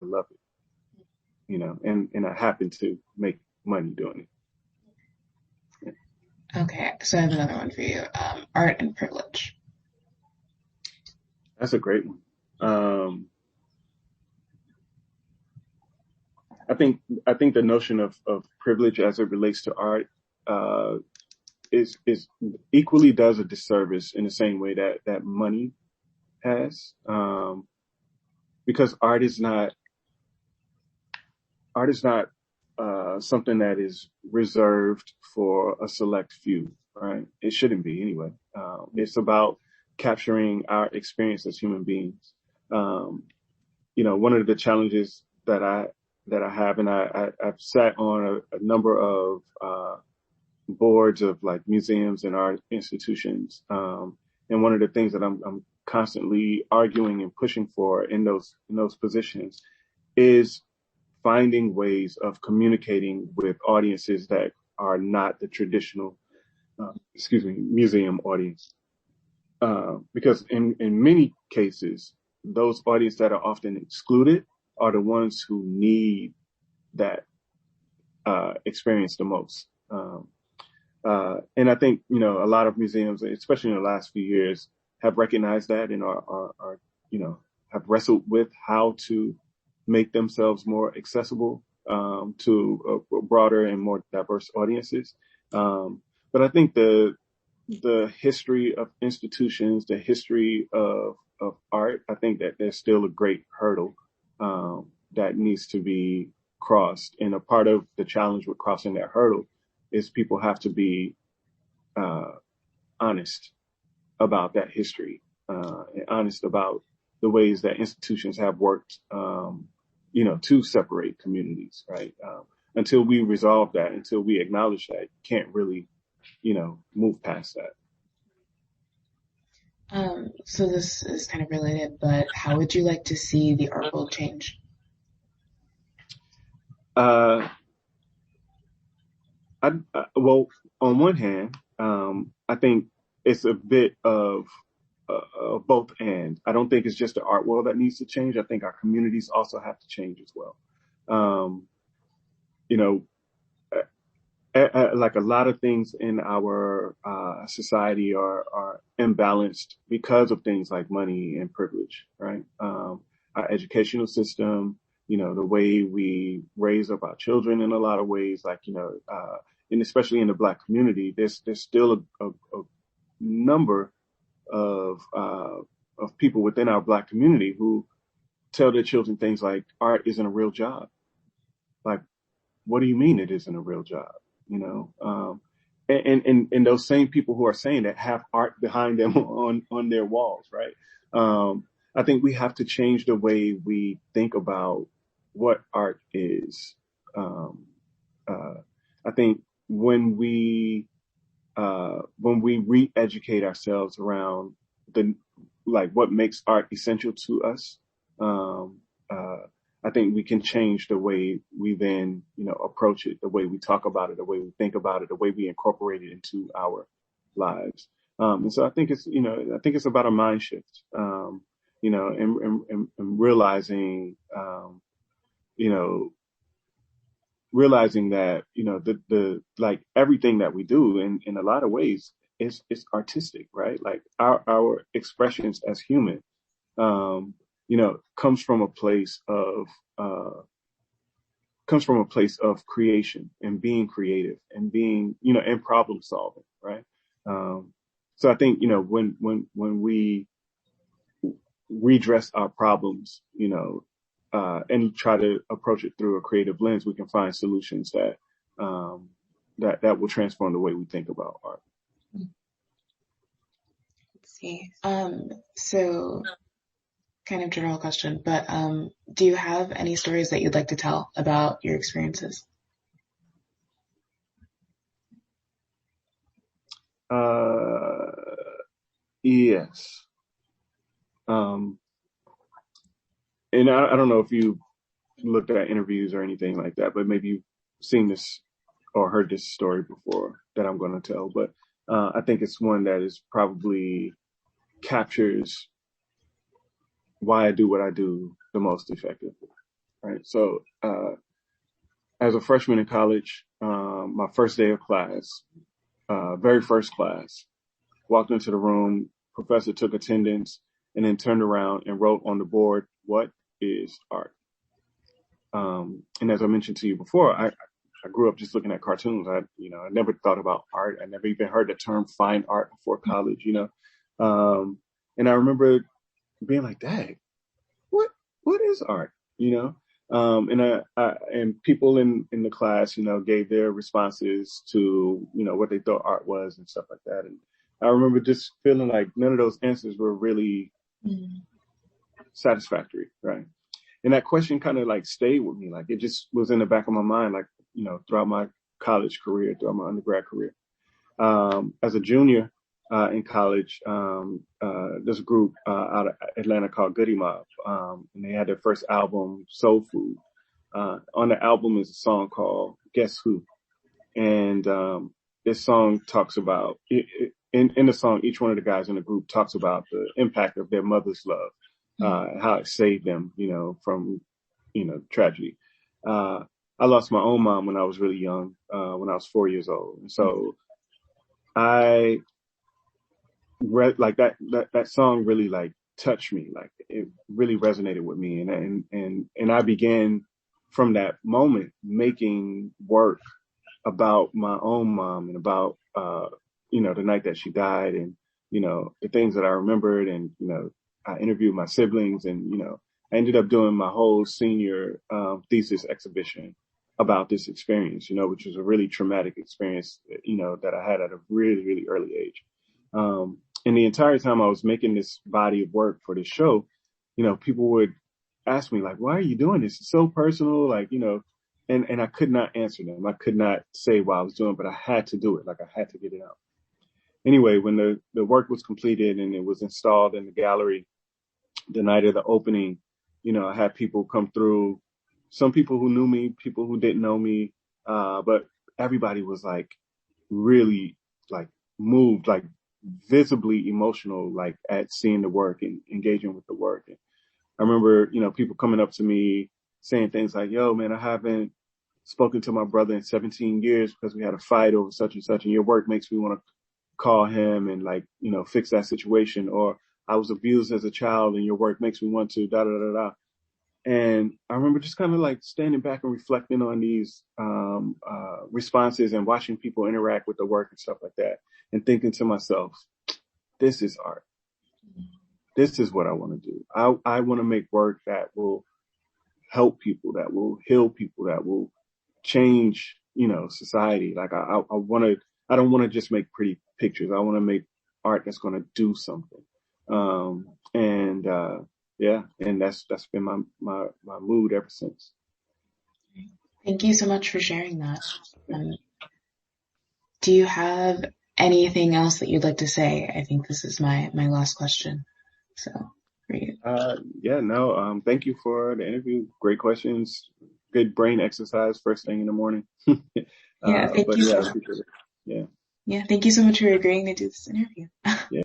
love it, and I happen to make money doing it. Yeah. Okay, so I have another one for you. Art and privilege. That's a great one. I think the notion of privilege as it relates to art uh, is equally does a disservice in the same way that money has, because art is not something that is reserved for a select few, right? It shouldn't be anyway. It's about capturing our experience as human beings. Um, One of the challenges that I have, and I've sat on a number of boards of like museums and art institutions, and one of the things that I'm constantly arguing and pushing for in those positions is finding ways of communicating with audiences that are not the traditional, museum audience. Because in many cases, those audiences that are often excluded are the ones who need that experience the most. And I think, a lot of museums, especially in the last few years, have recognized that and have wrestled with how to make themselves more accessible to broader and more diverse audiences. But I think the history of institutions, the history of art, I think that there's still a great hurdle that needs to be crossed. And a part of the challenge with crossing that hurdle is people have to be uh, honest about that history, and honest about the ways that institutions have worked, to separate communities, right? Until we resolve that, until we acknowledge that, you can't really, move past that. So this is kind of related, but how would you like to see the art world change? Uh, well, on one hand, I think it's a bit of both and. I don't think it's just the art world that needs to change. I think our communities also have to change as well. Um, you know, like a lot of things in our society are imbalanced because of things like money and privilege, right? Our educational system, the way we raise up our children in a lot of ways, like, and especially in the Black community, there's still a number of people within our Black community who tell their children things like art isn't a real job. Like, what do you mean it isn't a real job? You know, and those same people who are saying that have art behind them on their walls, right? I think we have to change the way we think about what art is. Um, uh, I think when we re-educate ourselves around the like what makes art essential to us, um, uh, I think we can change the way we then, approach it, the way we talk about it, the way we think about it, the way we incorporate it into our lives. And so I think it's about a mind shift, and you know, realizing that, the like everything that we do in a lot of ways is artistic, right? Like our expressions as human, um, comes from a place of uh, creation and being creative and being, and problem solving, right? Um, so I think, when we redress our problems, and try to approach it through a creative lens, we can find solutions um, that will transform the way we think about art. Let's see. So kind of general question, but do you have any stories that you'd like to tell about your experiences? Uh, yes. Um, and I don't know if you looked at interviews or anything like that, but maybe you've seen this or heard this story before that I'm going to tell. But I think it's one that is probably captures why I do what I do the most effectively. So, as a freshman in college, my first day of class, very first class, walked into the room, professor took attendance, and then turned around and wrote on the board, "What is art?" And as I mentioned to you before, I grew up just looking at cartoons. I never thought about art. I never even heard the term fine art before college, and I remember being like, "Dang, what is art?" And people in the class, gave their responses to, what they thought art was and stuff like that. And I remember just feeling like none of those answers were really satisfactory, right? And that question kind of like stayed with me. Like it just was in the back of my mind, like, throughout my college career, throughout my undergrad career. As a junior in college, there's a group out of Atlanta called Goody Mob, and they had their first album, Soul Food. On the album is a song called Guess Who? And this song talks about, in the song, each one of the guys in the group talks about the impact of their mother's love, how it saved them, from, tragedy. I lost my own mom when I was really young, when I was 4 years old. And so I read like that song really like touched me. Like it really resonated with me. And I began from that moment making work about my own mom and about, the night that she died and, the things that I remembered. And, I interviewed my siblings and, I ended up doing my whole senior thesis exhibition about this experience, which was a really traumatic experience, that I had at a really, really early age. And the entire time I was making this body of work for this show, people would ask me like, why are you doing this? It's so personal, like, and I could not answer them. I could not say what I was doing, but I had to do it. Like I had to get it out. Anyway, when the work was completed and it was installed in the gallery, the night of the opening, I had people come through, some people who knew me, people who didn't know me, but everybody was like really like moved, like visibly emotional, like at seeing the work and engaging with the work. And I remember, people coming up to me saying things like, "Yo, man, I haven't spoken to my brother in 17 years because we had a fight over such and such, and your work makes me want to call him and like, fix that situation." Or "I was abused as a child and your work makes me want to da da da da." And I remember just kind of like standing back and reflecting on these responses and watching people interact with the work and stuff like that, and thinking to myself, this is art. This is what I want to do. I want to make work that will help people, that will heal people, that will change, society. Like I don't want to just make pretty pictures. I want to make art that's going to do something. Yeah, and that's been my mood ever since. Thank you so much for sharing that. Do you have anything else that you'd like to say? I think this is my last question. So for you. Yeah, no, thank you for the interview. Great questions. Good brain exercise first thing in the morning. Yeah, thank you so much. Yeah. Yeah, thank you so much for agreeing to do this interview. Yeah.